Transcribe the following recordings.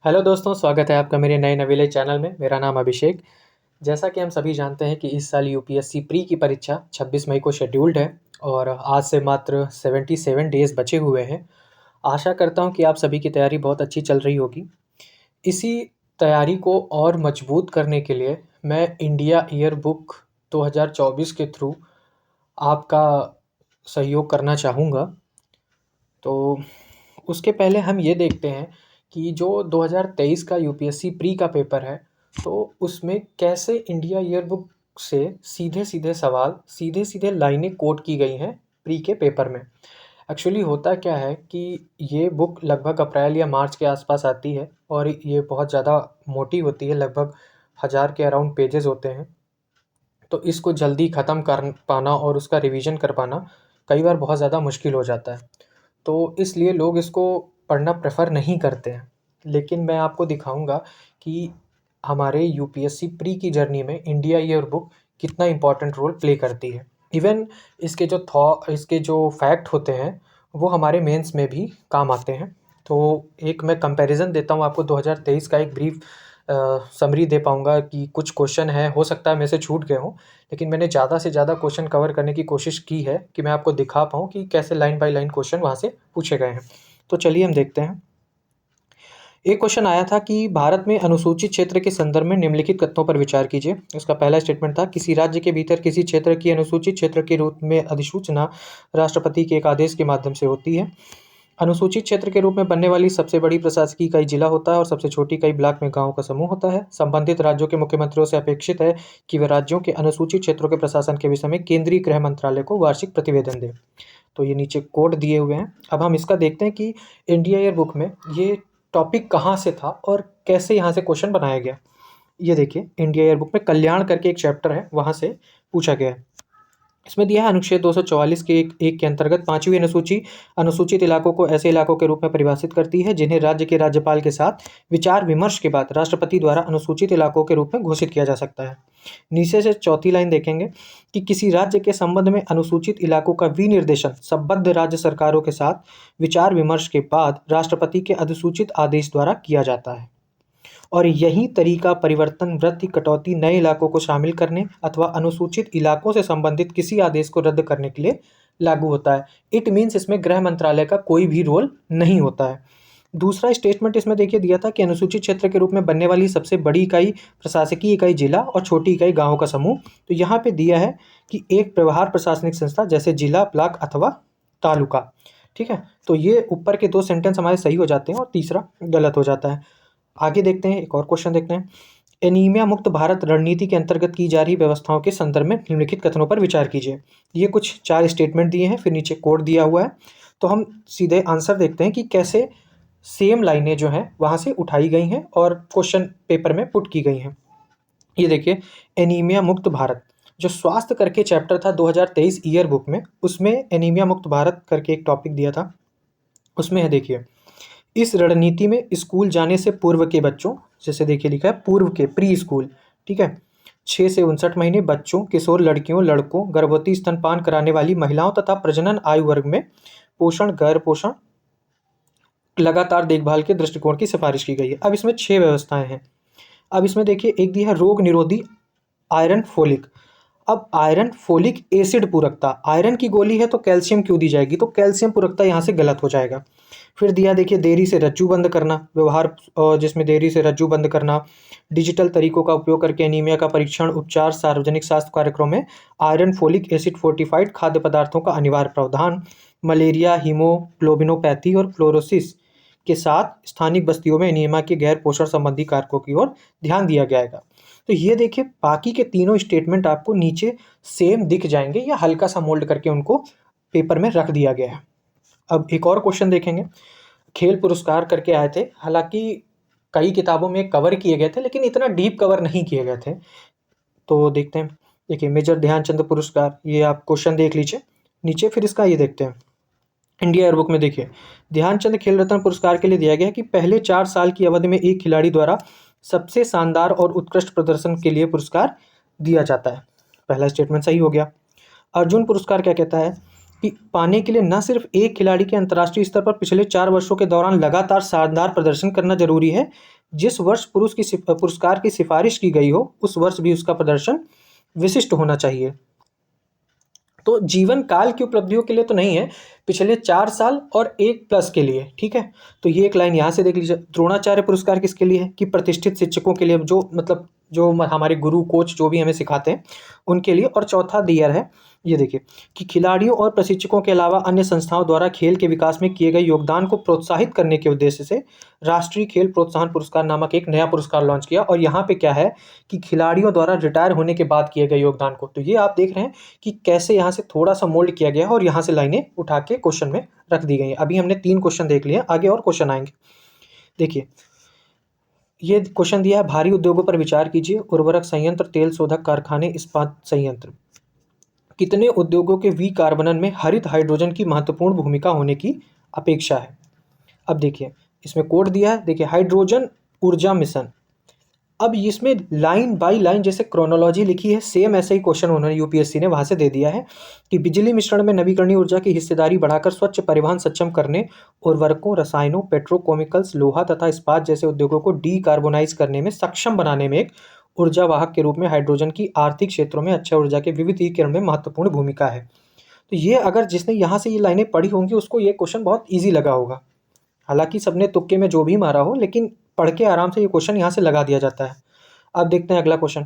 Hello दोस्तों, स्वागत है आपका मेरे नए नवेले चैनल में। मेरा नाम अभिषेक। जैसा कि हम सभी जानते हैं कि इस साल यूपीएससी प्री की परीक्षा 26 मई को शेड्यूल्ड है और आज से मात्र 77 डेज़ बचे हुए हैं। आशा करता हूं कि आप सभी की तैयारी बहुत अच्छी चल रही होगी। इसी तैयारी को और मजबूत करने के लिए मैं इंडिया ईयर बुक 2024 के थ्रू आपका सहयोग करना चाहूँगा। तो उसके पहले हम ये देखते हैं कि जो 2023 का यूपीएससी प्री का पेपर है, तो उसमें कैसे इंडिया ईयर बुक से सीधे-सीधे सवाल, सीधे-सीधे लाइनें कोट की गई हैं प्री के पेपर में। एक्चुअली होता क्या है कि ये बुक लगभग अप्रैल या मार्च के आसपास आती है और ये बहुत ज़्यादा मोटी होती है, लगभग 1000 के अराउंड पेजेज़ होते हैं। तो इसको जल्दी ख़त्म कर पाना और उसका रिवीजन कर पाना कई बार बहुत ज़्यादा मुश्किल हो जाता है। तो इसलिए लोग इसको पढ़ना प्रेफ़र नहीं करते हैं। लेकिन मैं आपको दिखाऊँगा कि हमारे यूपीएससी प्री की जर्नी में इंडिया ईयर बुक कितना इम्पोर्टेंट रोल प्ले करती है। इवन इसके जो फैक्ट होते हैं, वो हमारे मेंस में भी काम आते हैं। तो एक मैं कंपैरिज़न देता हूँ आपको 2023 का एक ब्रीफ समरी दे पाऊँगा कि कुछ क्वेश्चन हैं, हो सकता है मेरे से छूट गए हों, लेकिन मैंने ज़्यादा से ज़्यादा क्वेश्चन कवर करने की कोशिश की है कि मैं आपको दिखा पाऊँ कि कैसे लाइन बाय लाइन क्वेश्चन वहाँ से पूछे गए हैं। तो चलिए हम देखते हैं। एक क्वेश्चन आया था कि भारत में अनुसूचित क्षेत्र के संदर्भ में निम्नलिखित कथनों पर विचार कीजिए। इसका पहला स्टेटमेंट था, किसी राज्य के भीतर किसी क्षेत्र की अनुसूचित क्षेत्र के रूप में अधिसूचना राष्ट्रपति के एक आदेश के माध्यम से होती है। अनुसूचित क्षेत्र के रूप में बनने वाली सबसे बड़ी प्रशासकीय इकाई जिला होता है और सबसे छोटी इकाई ब्लॉक में गाँव का समूह होता है। संबंधित राज्यों के मुख्यमंत्रियों से अपेक्षित है कि वे राज्यों के अनुसूचित क्षेत्रों के प्रशासन के विषय में केंद्रीय गृह मंत्रालय को वार्षिक प्रतिवेदन दें। तो ये नीचे कोड दिए हुए हैं। अब हम इसका देखते हैं कि इंडिया ईयर बुक में ये टॉपिक कहाँ से था और कैसे यहाँ से क्वेश्चन बनाया गया। ये देखिए, इंडिया ईयर बुक में कल्याण करके एक चैप्टर है, वहाँ से पूछा गया है। इसमें दिया है अनुच्छेद 244 के एक के अंतर्गत पांचवी अनुसूची अनुसूचित इलाकों को ऐसे इलाकों के रूप में परिभाषित करती है जिन्हें राज्य के राज्यपाल के साथ विचार विमर्श के बाद राष्ट्रपति द्वारा अनुसूचित इलाकों के रूप में घोषित किया जा सकता है। नीचे से चौथी लाइन देखेंगे कि किसी राज्य के संबंध में अनुसूचित इलाकों का विनिर्देशन संबद्ध राज्य सरकारों के साथ विचार विमर्श के बाद राष्ट्रपति के अधिसूचित आदेश द्वारा किया जाता है और यही तरीका परिवर्तन, वृद्धि, कटौती, नए इलाकों को शामिल करने अथवा अनुसूचित इलाकों से संबंधित किसी आदेश को रद्द करने के लिए लागू होता है। इट मीन्स इसमें गृह मंत्रालय का कोई भी रोल नहीं होता है। दूसरा स्टेटमेंट इसमें देखिए दिया था कि अनुसूचित क्षेत्र के रूप में बनने वाली सबसे बड़ी इकाई प्रशासकीय इकाई जिला और छोटी इकाई गाँव का समूह। तो यहाँ पे दिया है कि एक व्यवहार प्रशासनिक संस्था जैसे जिला, ब्लॉक अथवा तालुका। ठीक है, तो ये ऊपर के 2 सेंटेंस हमारे सही हो जाते हैं और तीसरा गलत हो जाता है। आगे देखते हैं, एक और क्वेश्चन देखते हैं। एनीमिया मुक्त भारत रणनीति के अंतर्गत की जा रही व्यवस्थाओं के संदर्भ में निम्नलिखित कथनों पर विचार कीजिए। ये कुछ 4 स्टेटमेंट दिए हैं, फिर नीचे कोड दिया हुआ है। तो हम सीधे आंसर देखते हैं कि कैसे सेम लाइनें जो हैं वहाँ से उठाई गई हैं और क्वेश्चन पेपर में पुट की गई हैं। ये देखिए, एनीमिया मुक्त भारत जो स्वास्थ्य करके चैप्टर था 2023 ईयर बुक में, उसमें एनीमिया मुक्त भारत करके एक टॉपिक दिया था। उसमें है देखिए, इस रणनीति में स्कूल जाने से पूर्व के बच्चों, जैसे देखिए लिखा है पूर्व के, प्री स्कूल, ठीक है, 6 से 59 महीने बच्चों, किशोर लड़कियों, लड़कों, गर्भवती, स्तनपान कराने वाली महिलाओं तथा प्रजनन आयु वर्ग में पोषण, गैर पोषण, लगातार देखभाल के दृष्टिकोण की सिफारिश की गई है। अब इसमें 6 व्यवस्थाएं हैं। अब इसमें देखिए एक दिया है रोग निरोधी आयरन फोलिक। अब आयरन फोलिक एसिड पूरकता, आयरन की गोली है तो कैल्शियम क्यों दी जाएगी, तो कैल्शियम पूरकता यहाँ से गलत हो जाएगा। फिर दिया देखिए देरी से रज्जू बंद करना, व्यवहार जिसमें देरी से रज्जू बंद करना, डिजिटल तरीकों का उपयोग करके एनीमिया का परीक्षण, उपचार, सार्वजनिक स्वास्थ्य कार्यक्रम में आयरन फोलिक एसिड फोर्टिफाइड खाद्य पदार्थों का अनिवार्य प्रावधान, मलेरिया, हीमोग्लोबिनोपैथी और फ्लोरोसिस के साथ स्थानिक बस्तियों में एनीमिया के गैर पोषण संबंधी कारकों की ओर ध्यान दिया जाएगा। तो ये देखिए बाकी के तीनों स्टेटमेंट आपको नीचे सेम दिख जाएंगे या हल्का सा मोल्ड करके उनको पेपर में रख दिया गया है। अब एक और क्वेश्चन देखेंगे, खेल पुरस्कार करके आए थे, हालांकि कई किताबों में कवर किए गए थे लेकिन इतना डीप कवर नहीं किए गए थे। तो देखते हैं, देखिए मेजर ध्यानचंद पुरस्कार, ये आप क्वेश्चन देख लीजिए नीचे, फिर इसका ये देखते हैं। इंडिया एयरबुक में देखिए ध्यानचंद खेल रत्न पुरस्कार के लिए दिया गया है कि पहले 4 साल की अवधि में एक खिलाड़ी द्वारा सबसे शानदार और उत्कृष्ट प्रदर्शन के लिए पुरस्कार दिया जाता है। पहला स्टेटमेंट सही हो गया। अर्जुन पुरस्कार क्या कहता है, कि पाने के लिए न सिर्फ एक खिलाड़ी के अंतर्राष्ट्रीय स्तर पर पिछले 4 वर्षों के दौरान लगातार शानदार प्रदर्शन करना जरूरी है, जिस वर्ष पुरस्कार की सिफारिश की गई हो उस वर्ष भी उसका प्रदर्शन विशिष्ट होना चाहिए। तो जीवन काल की उपलब्धियों के लिए तो नहीं है, पिछले 4 साल और 1 प्लस के लिए, ठीक है। तो ये एक लाइन यहाँ से देख लीजिए। द्रोणाचार्य पुरस्कार किसके लिए है? कि प्रतिष्ठित शिक्षकों के लिए, जो मतलब जो हमारे गुरु कोच जो भी हमें सिखाते हैं उनके लिए। और चौथा दियर है, ये देखिए, कि खिलाड़ियों और प्रशिक्षकों के अलावा अन्य संस्थाओं द्वारा खेल के विकास में किए गए योगदान को प्रोत्साहित करने के उद्देश्य से राष्ट्रीय खेल प्रोत्साहन पुरस्कार नामक एक नया पुरस्कार लॉन्च किया। और यहाँ पे क्या है कि खिलाड़ियों द्वारा रिटायर होने के बाद किए गए योगदान को, तो ये आप देख रहे हैं कि कैसे यहाँ से थोड़ा सा मोल्ड किया गया है और यहाँ से लाइनें उठा के क्वेश्चन में रख दी गई हैं। अभी हमने 3 क्वेश्चन देख लिए, आगे और क्वेश्चन आएंगे। देखिए, ये क्वेश्चन दिया है, भारी उद्योगों पर विचार कीजिए। उर्वरक संयंत्र, तेल शोधक कारखाने, इस्पात संयंत्र। कितने उद्योगों के विकार्बनन में हरित हाइड्रोजन की महत्वपूर्ण भूमिका होने की अपेक्षा है? अब देखिए, इसमें कोड दिया है, देखिए, हाइड्रोजन ऊर्जा मिशन। अब इसमें लाइन बाय लाइन जैसे क्रोनोलॉजी लिखी है, सेम ऐसे ही क्वेश्चन उन्होंने यूपीएससी ने वहां से दे दिया है कि बिजली मिश्रण में नवीकरणीय ऊर्जा की हिस्सेदारी बढ़ाकर स्वच्छ परिवहन सक्षम करने, उर्वरकों, रसायनों, पेट्रोकेमिकल्स, लोहा तथा इस्पात जैसे उद्योगों को डीकार्बोनाइज करने में सक्षम बनाने में एक ऊर्जा वाहक के रूप में हाइड्रोजन की आर्थिक क्षेत्रों में अक्षय ऊर्जा के विविधीकरण में महत्वपूर्ण भूमिका है। तो ये अगर जिसने यहाँ से ये लाइनें पढ़ी होंगी उसको ये क्वेश्चन बहुत ईजी लगा होगा। हालांकि सबने तुक्के में जो भी मारा हो, लेकिन पढ़ के आराम से ये क्वेश्चन यहाँ से लगा दिया जाता है। अब देखते हैं अगला क्वेश्चन।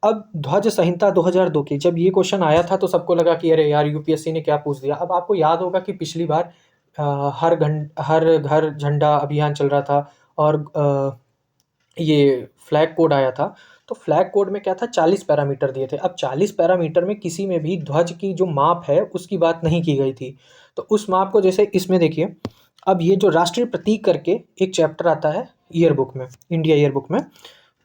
अब ध्वज संहिता 2002 की जब ये क्वेश्चन आया था तो सबको लगा कि अरे यार यूपीएससी ने क्या पूछ दिया। अब आपको याद होगा कि पिछली बार हर घर झंडा अभियान चल रहा था और ये फ्लैग कोड आया था। तो फ्लैग कोड में क्या था, 40 पैरामीटर दिए थे। अब 40 पैरामीटर में किसी में भी ध्वज की जो माप है उसकी बात नहीं की गई थी। तो उस माप को जैसे इसमें देखिए, अब ये जो राष्ट्रीय प्रतीक करके एक चैप्टर आता है ईयरबुक में, इंडिया ईयरबुक में,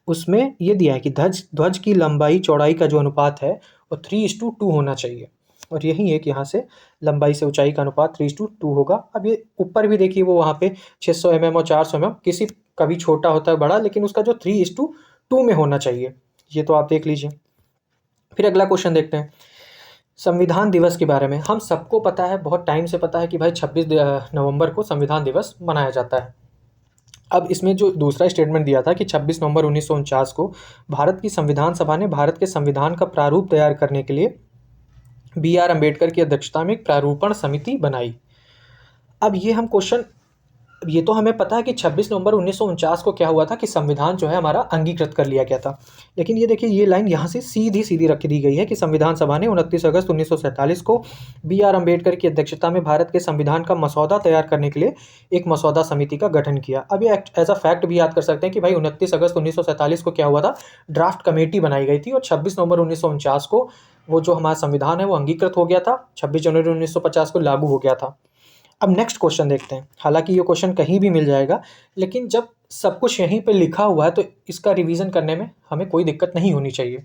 उसमें ये दिया है कि ध्वज की लंबाई चौड़ाई का जो अनुपात है वो 3:2 होना चाहिए। और यही एक यहाँ से लंबाई से ऊंचाई का अनुपात 3:2 होगा। अब ये ऊपर भी देखिए, वो वहाँ पे 600 mm और 400 mm, किसी कभी छोटा होता है बड़ा, लेकिन उसका जो 3:2 में होना चाहिए, ये तो आप देख लीजिए। फिर अगला क्वेश्चन देखते हैं संविधान दिवस के बारे में। हम सबको पता है, बहुत टाइम से पता है कि भाई 26 नवंबर को संविधान दिवस मनाया जाता है। अब इसमें जो दूसरा स्टेटमेंट दिया था कि 26 नवंबर 1949 को भारत की संविधान सभा ने भारत के संविधान का प्रारूप तैयार करने के लिए BR अम्बेडकर की अध्यक्षता में एक प्रारूपण समिति बनाई। अब ये हम क्वेश्चन, ये तो हमें पता है कि 26 नवंबर 1949 को क्या हुआ था कि संविधान जो है हमारा अंगीकृत कर लिया गया था। लेकिन ये देखिए, ये लाइन यहाँ से सीधी सीधी रख दी गई है कि संविधान सभा ने 29 अगस्त 1947 को BR अम्बेडकर की अध्यक्षता में भारत के संविधान का मसौदा तैयार करने के लिए एक मसौदा समिति का गठन किया। अब ये एज अ फैक्ट भी याद कर सकते हैं कि भाई 29 अगस्त 1947 को क्या हुआ था, ड्राफ्ट कमेटी बनाई गई थी और 26 नवंबर 1949 को वो जो हमारा संविधान है वो अंगीकृत हो गया था, 26 जनवरी 1950 को लागू हो गया था। अब नेक्स्ट क्वेश्चन देखते हैं। हालांकि ये क्वेश्चन कहीं भी मिल जाएगा, लेकिन जब सब कुछ यहीं पे लिखा हुआ है तो इसका रिवीजन करने में हमें कोई दिक्कत नहीं होनी चाहिए।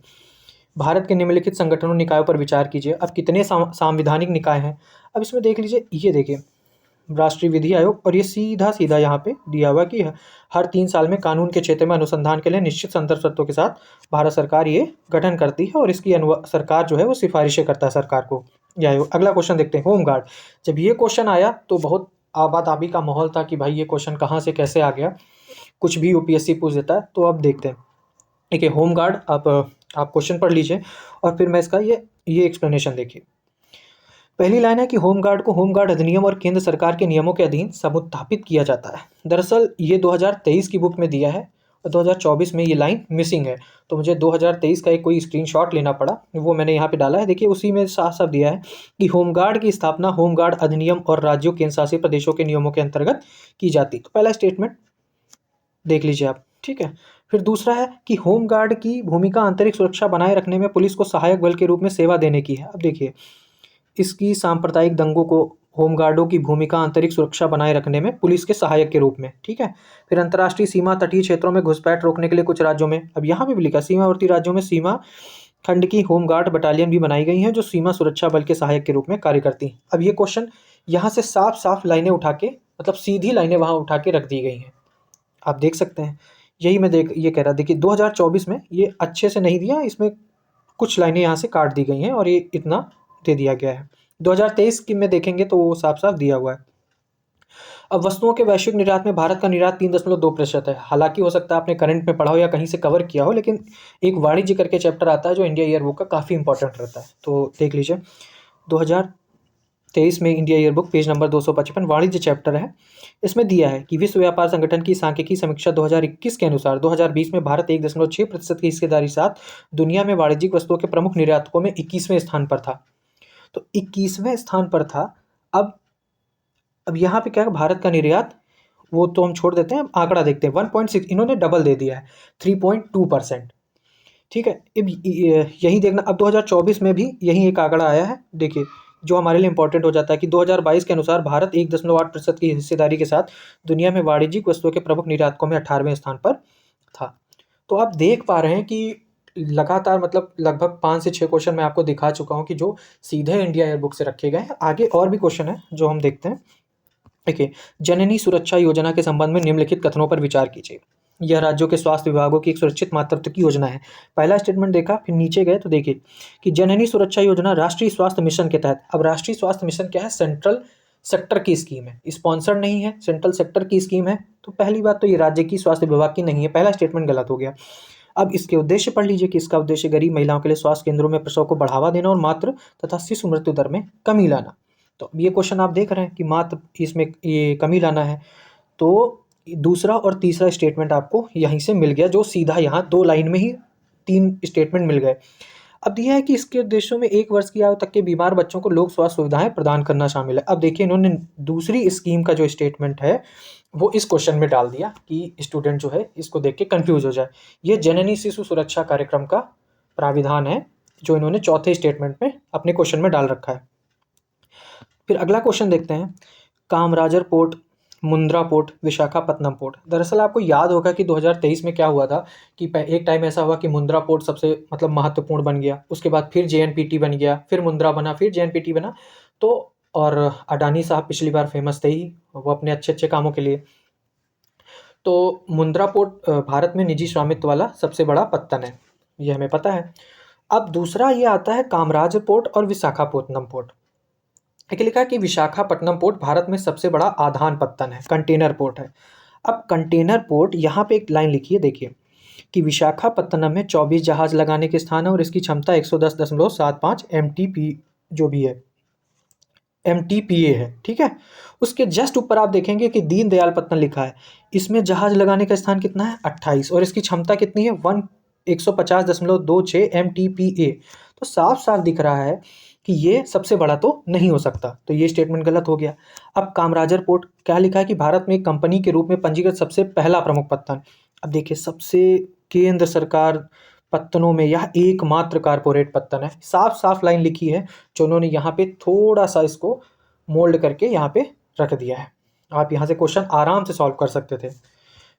भारत के निम्नलिखित संगठनों निकायों पर विचार कीजिए। अब कितने सांविधानिक निकाय हैं? अब इसमें देख लीजिए, ये देखिए, राष्ट्रीय विधि आयोग, और ये सीधा सीधा यहाँ पे दिया हुआ कि हर 3 साल में कानून के क्षेत्र में अनुसंधान के लिए निश्चित संदर्भ शर्तों के साथ भारत सरकार ये गठन करती है और इसकी सरकार जो है वो सिफारिशें करता है सरकार को, ये आयोग। अगला क्वेश्चन देखते हैं, होमगार्ड। जब ये क्वेश्चन आया तो बहुत आबादाबी का माहौल था कि भाई ये क्वेश्चन कहाँ से कैसे आ गया, कुछ भी यूपीएससी पूछ देता है। तो अब देखते हैं, देखिए, होमगार्ड, आप क्वेश्चन पढ़ लीजिए और फिर मैं इसका ये एक्सप्लेनेशन देखिए। पहली लाइन है कि होमगार्ड को होमगार्ड अधिनियम और केंद्र सरकार के नियमों के अधीन समुत्थापित किया जाता है। दरअसल ये 2023 की बुक में दिया है और 2024 में ये लाइन मिसिंग है, तो मुझे 2023 का एक कोई स्क्रीनशॉट लेना पड़ा, वो मैंने यहाँ पे डाला है। देखिए, उसी में साफ साफ दिया है कि होमगार्ड की स्थापना होमगार्ड अधिनियम और राज्यों केंद्र शासित प्रदेशों के नियमों के अंतर्गत की जाती। तो पहला स्टेटमेंट देख लीजिए आप, ठीक है। फिर दूसरा है कि होमगार्ड की भूमिका आंतरिक सुरक्षा बनाए रखने में पुलिस को सहायक बल के रूप में सेवा देने की है। अब देखिए, इसकी सांप्रदायिक दंगों को होमगार्डों की भूमिका आंतरिक सुरक्षा बनाए रखने में पुलिस के सहायक के रूप में, ठीक है। फिर अंतर्राष्ट्रीय सीमा तटीय क्षेत्रों में घुसपैठ रोकने के लिए कुछ राज्यों में, अब यहाँ पे भी लिखा, सीमावर्ती राज्यों में सीमा खंड की होमगार्ड बटालियन भी बनाई गई हैं जो सीमा सुरक्षा बल के सहायक के रूप में कार्य करती हैं। अब ये क्वेश्चन यहाँ से साफ साफ लाइनें उठा के, मतलब सीधी लाइनें वहाँ उठा के रख दी गई हैं, आप देख सकते हैं। यही मैं ये कह रहा, देखिए 2024 में ये अच्छे से नहीं दिया, इसमें कुछ लाइनें यहाँ से काट दी गई हैं और ये इतना दे दिया गया है। 2023 की में देखेंगे तो वो साफ-साफ दिया हुआ है। अब वस्तुओं के वैश्विक निर्यात में भारत का निर्यात 3.2% है। हालाँकि हो सकता है आपने करंट में पढ़ा हो या कहीं से कवर किया हो, लेकिन एक वाणिज्य करके चैप्टर आता है जो इंडिया ईयर बुक का काफ़ी इंपॉर्टेंट रहता है। तो देख लीजिए 2023 में India year book page number 255 वाणिज्य चैप्टर है। इसमें दिया है कि विश्व व्यापार संगठन की सांख्यिकी समीक्षा 2021 के अनुसार 2020 में भारत 1.6% की हिस्सेदारी साथ दुनिया में वाणिज्यिक वस्तुओं के प्रमुख निर्यातकों में 21वें स्थान पर था। तो 21वें स्थान पर था। अब यहाँ पे क्या है, भारत का निर्यात वो तो हम छोड़ देते हैं, अब आंकड़ा देखते हैं। 1.6 इन्होंने डबल दे दिया है, 3.2%। ठीक है, अब यही देखना। अब 2024 में भी यही एक आंकड़ा आया है, देखिए, जो हमारे लिए इंपॉर्टेंट हो जाता है कि 2022 के अनुसार भारत 1.8% की हिस्सेदारी के साथ दुनिया में वाणिज्यिक वस्तुओं के प्रमुख निर्यातकों में 18वें स्थान पर था। तो आप देख पा रहे हैं कि लगातार मतलब लगभग 5 से 6 क्वेश्चन मैं आपको दिखा चुका हूँ कि जो सीधे इंडिया ईयर बुक से रखे गए हैं। आगे और भी क्वेश्चन है जो हम देखते हैं। देखिए, जननी सुरक्षा योजना के संबंध में निम्नलिखित कथनों पर विचार कीजिए। यह राज्यों के स्वास्थ्य विभागों की एक सुरक्षित मातृत्व की योजना है। पहला स्टेटमेंट देखा, फिर नीचे गए तो देखिए कि जननी सुरक्षा योजना राष्ट्रीय स्वास्थ्य मिशन के तहत, अब राष्ट्रीय स्वास्थ्य मिशन क्या है, सेंट्रल सेक्टर की स्कीम है, स्पॉन्सर्ड नहीं है, सेंट्रल सेक्टर की स्कीम है। तो पहली बात तो ये राज्य की स्वास्थ्य विभाग की नहीं है, पहला स्टेटमेंट गलत हो गया। अब इसके उद्देश्य पढ़ लीजिए कि इसका उद्देश्य गरीब महिलाओं के लिए स्वास्थ्य केंद्रों में प्रसव को बढ़ावा देना और मातृ तथा शिशु मृत्यु दर में कमी लाना। तो अब ये क्वेश्चन आप देख रहे हैं कि मात्र इसमें ये कमी लाना है। तो दूसरा और तीसरा स्टेटमेंट आपको यहीं से मिल गया, जो सीधा यहाँ 2 लाइन में ही 3 स्टेटमेंट मिल गए। अब यह है कि इसके उद्देश्यों में 1 वर्ष की आयु तक के बीमार बच्चों को लोक स्वास्थ्य सुविधाएं प्रदान करना शामिल है। अब देखिए, इन्होंने दूसरी स्कीम का जो स्टेटमेंट है वो इस क्वेश्चन में डाल दिया कि स्टूडेंट जो है इसको देख के कंफ्यूज हो जाए। ये जननी शिशु सुरक्षा कार्यक्रम का प्राविधान है जो इन्होंने चौथे स्टेटमेंट में अपने क्वेश्चन में डाल रखा है। फिर अगला क्वेश्चन देखते हैं, Kamarajar port, Mundra port, Visakhapatnam port. दरअसल आपको याद होगा कि 2023 में क्या हुआ था कि एक टाइम ऐसा हुआ कि मुंद्रा पोर्ट सबसे मतलब महत्वपूर्ण बन गया, उसके बाद फिर जेएनपीटी बन गया, फिर मुंद्रा बना, फिर जेएनपीटी बना। तो और अडानी साहब पिछली बार फेमस थे ही, वो अपने अच्छे अच्छे कामों के लिए। तो मुंद्रा पोर्ट भारत में निजी स्वामित्व वाला सबसे बड़ा पत्तन है, ये हमें पता है। अब दूसरा ये आता है कामराज पोर्ट और विशाखापत्तनम पोर्ट। एक लिखा है कि विशाखापट्टनम पोर्ट भारत में सबसे बड़ा आधान पत्तन है, कंटेनर पोर्ट है। अब कंटेनर पोर्ट यहाँ पे एक लाइन लिखी है, देखिए कि विशाखापत्तनम में 24 जहाज लगाने के स्थान है और इसकी क्षमता 110.75 MTP जो भी है, MTPA है, ठीक है। उसके जस्ट ऊपर आप देखेंगे कि दीनदयाल लिखा है, इसमें जहाज लगाने का स्थान कितना है, 28, और इसकी क्षमता कितनी है, 150.26 MTPA। तो साफ साफ दिख रहा है कि ये सबसे बड़ा तो नहीं हो सकता, तो ये स्टेटमेंट गलत हो गया। अब कामराजर पोर्ट क्या लिखा है कि भारत में एक कंपनी के रूप में पंजीकृत सबसे पहला प्रमुख पत्तन। अब देखिए, सबसे केंद्र सरकार पत्तनों में यह एकमात्र कारपोरेट पत्तन है। साफ साफ लाइन लिखी है जो उन्होंने यहाँ पे थोड़ा सा इसको मोल्ड करके यहाँ पे रख दिया है। आप यहाँ से क्वेश्चन आराम से सॉल्व कर सकते थे।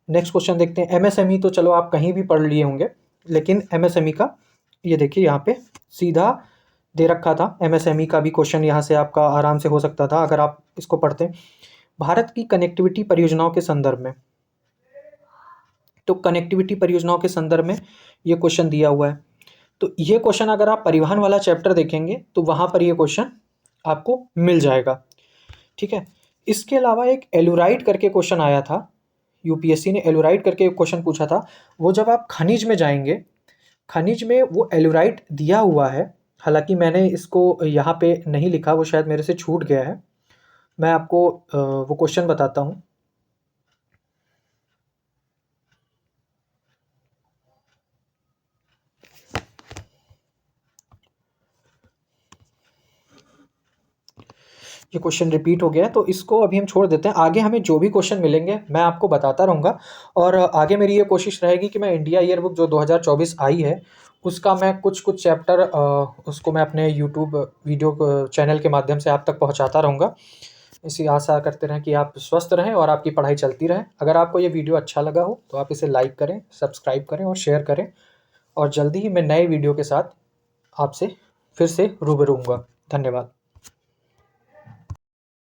नेक्स्ट क्वेश्चन देखते हैं, एमएसएमई तो चलो आप कहीं भी पढ़ लिए होंगे, लेकिन एमएसएमई का ये देखिए यहाँ पे सीधा दे रखा था। एमएसएमई का भी क्वेश्चन यहाँ से आपका आराम से हो सकता था अगर आप इसको पढ़ते। भारत की कनेक्टिविटी परियोजनाओं के संदर्भ में, तो कनेक्टिविटी परियोजनाओं के संदर्भ में ये क्वेश्चन दिया हुआ है। तो ये क्वेश्चन अगर आप परिवहन वाला चैप्टर देखेंगे तो वहाँ पर ये क्वेश्चन आपको मिल जाएगा, ठीक है। इसके अलावा एक एलुराइड करके क्वेश्चन आया था, यूपीएससी ने एलुराइड करके क्वेश्चन पूछा था। वो जब आप खनिज में जाएंगे, खनिज में वो एलुराइड दिया हुआ है, हालांकि मैंने इसको यहाँ पे नहीं लिखा, वो शायद मेरे से छूट गया है। मैं आपको वो क्वेश्चन बताता हूँ। ये क्वेश्चन रिपीट हो गया है तो इसको अभी हम छोड़ देते हैं। आगे हमें जो भी क्वेश्चन मिलेंगे मैं आपको बताता रहूँगा, और आगे मेरी ये कोशिश रहेगी कि मैं इंडिया ईयर बुक जो 2024 आई है उसका मैं कुछ कुछ चैप्टर उसको मैं अपने यूट्यूब वीडियो चैनल के माध्यम से आप तक पहुँचाता रहूँगा। इसी आशा करते रहें कि आप स्वस्थ रहें और आपकी पढ़ाई चलती रहे। अगर आपको ये वीडियो अच्छा लगा हो तो आप इसे लाइक करें, सब्सक्राइब करें और शेयर करें, और जल्दी ही मैं नए वीडियो के साथ आपसे फिर से रूबरू होऊंगा। धन्यवाद।